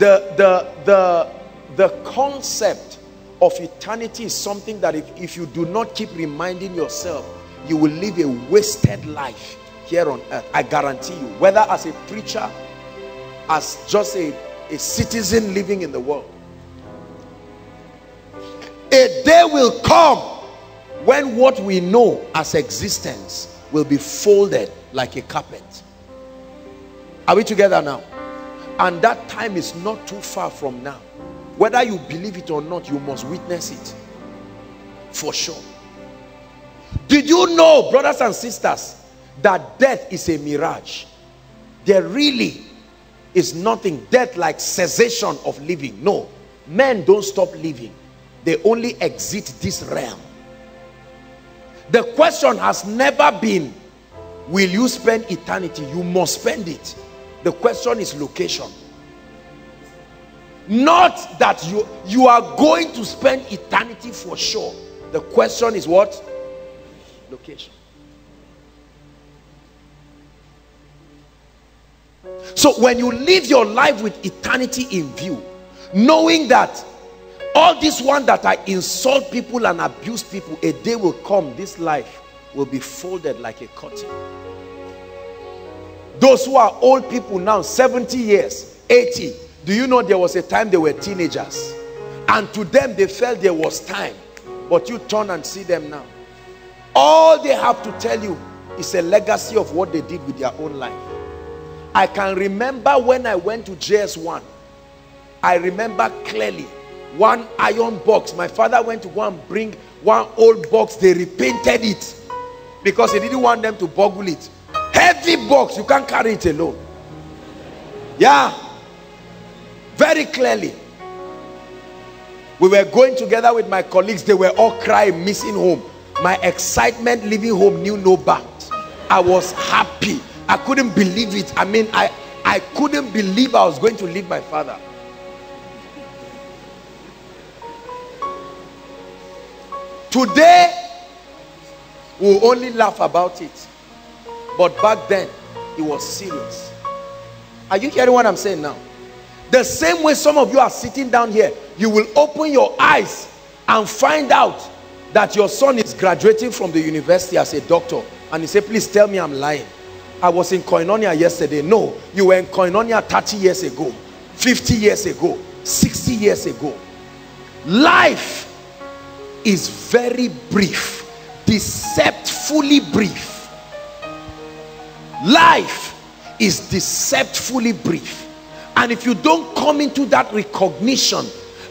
The concept of eternity is something that if you do not keep reminding yourself, you will live a wasted life here on earth. I guarantee you, whether as a preacher, as just a citizen living in the world. A day will come when what we know as existence will be folded like a carpet. Are we together now? And that time is not too far from now. Whether you believe it or not, you must witness it for sure. Did you know, brothers and sisters, that death is a mirage? There really is nothing. Death like cessation of living. No, men don't stop living. They only exit this realm. The question has never been, will you spend eternity? You must spend it. The question is location. Not that you are going to spend eternity for sure. The question is what? Location. So when you live your life with eternity in view, knowing that all this one that I insult people and abuse people, a day will come, this life will be folded like a curtain. Those who are old people now, 70 years, 80, do you know there was a time they were teenagers? And to them they felt there was time. But you turn and see them now. All they have to tell you is a legacy of what they did with their own life. I can remember when I went to JS1. I remember clearly one iron box. My father went to go and bring one old box. They repainted it because he didn't want them to boggle it. Heavy box, you can't carry it alone. Yeah, very clearly. We were going together with my colleagues. They were all crying, missing home. My excitement leaving home knew no bounds. I was happy. I couldn't believe it. I mean, I couldn't believe I was going to leave my father. Today, we'll only laugh about it. But back then, it was serious. Are you hearing what I'm saying now? The same way some of you are sitting down here, you will open your eyes and find out that your son is graduating from the university as a doctor. And he said, please tell me I'm lying. I was in Koinonia yesterday. No, you were in Koinonia 30 years ago, 50 years ago, 60 years ago. Life is very brief, deceptively brief. Life is deceptively brief. And if you don't come into that recognition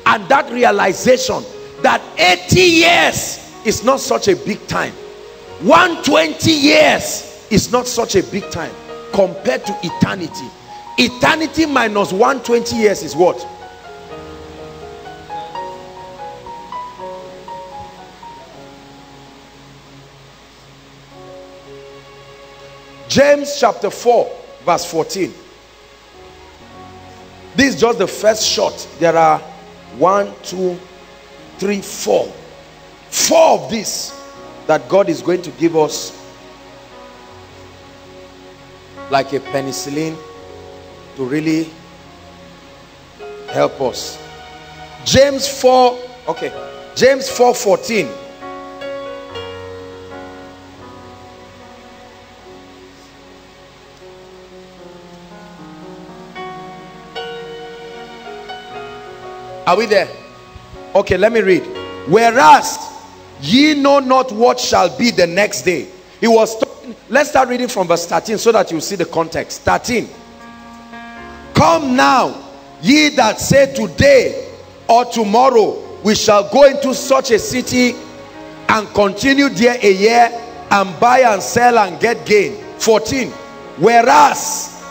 and that realization that 80 years is not such a big time, 120 years is not such a big time compared to eternity. Eternity minus 120 years is what? James chapter 4 verse 14. This is just the first shot. There are 1, 2, 3, 4. 4 of these that God is going to give us like a penicillin to really help us. James 4, okay. James 4:14. Are we there? Okay, let me read. Whereas ye know not what shall be the next day. He was talking. Let's start reading from verse 13 so that you see the context. 13. Come now, ye that say today or tomorrow we shall go into such a city and continue there a year and buy and sell and get gain. 14. Whereas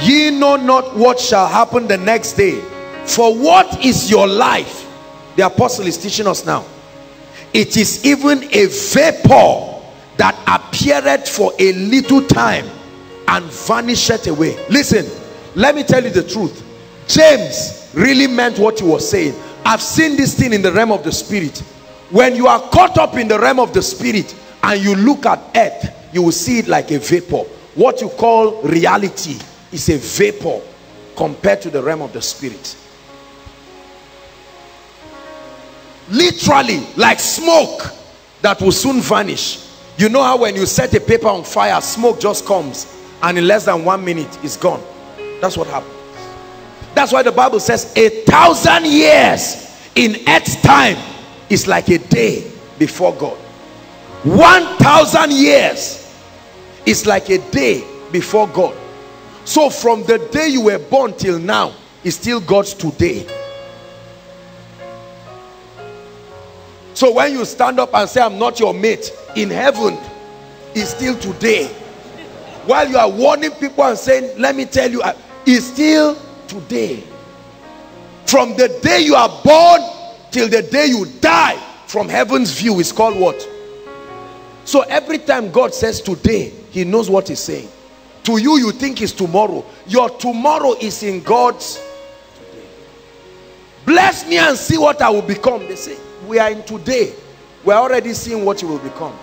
ye know not what shall happen the next day. For what is your life? The apostle is teaching us now. It is even a vapor that appeareth for a little time and vanisheth away. Listen, let me tell you the truth. James really meant what he was saying. I've seen this thing in the realm of the spirit. When you are caught up in the realm of the spirit and you look at earth, you will see it like a vapor. What you call reality is a vapor compared to the realm of the spirit. Literally like smoke that will soon vanish. You know how when you set a paper on fire, smoke just comes and in less than 1 minute it's gone. That's what happens. That's why the Bible says 1,000 years in earth's time is like a day before God. 1,000 years is like a day before God. So from the day you were born till now is still God's today. So when you stand up and say, I'm not your mate, in heaven is still today. While you are warning people and saying, let me tell you, is still today. From the day you are born till the day you die, from heaven's view is called what? So every time God says today, he knows what he's saying. To you, you think it's tomorrow. Your tomorrow is in God's today. Bless me and see what I will become. They say, we are in today. We are already seeing what you will become.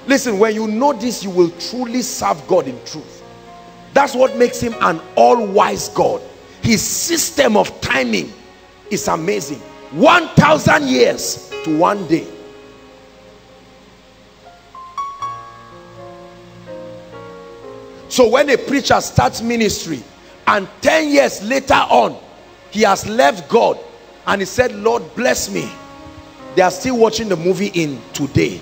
Listen, when you know this, you will truly serve God in truth. That's what makes him an all-wise God. His system of timing is amazing. 1,000 years to 1 day. So when a preacher starts ministry and 10 years later on he has left God and he said, Lord bless me, they are still watching the movie in today.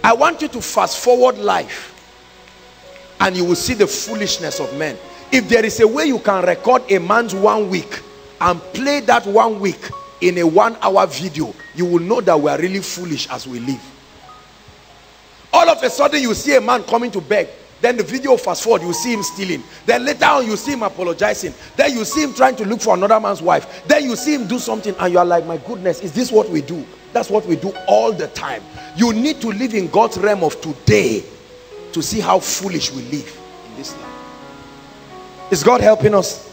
I want you to fast forward life and you will see the foolishness of men. If there is a way you can record a man's 1 week and play that 1 week in a 1 hour video, you will know that we are really foolish as we live. All of a sudden you see a man coming to beg. Then the video fast forward, you see him stealing. Then later on you see him apologizing. Then you see him trying to look for another man's wife. Then you see him do something and you are like, my goodness, is this what we do? That's what we do all the time. You need to live in God's realm of today to see how foolish we live in this life. Is God helping us?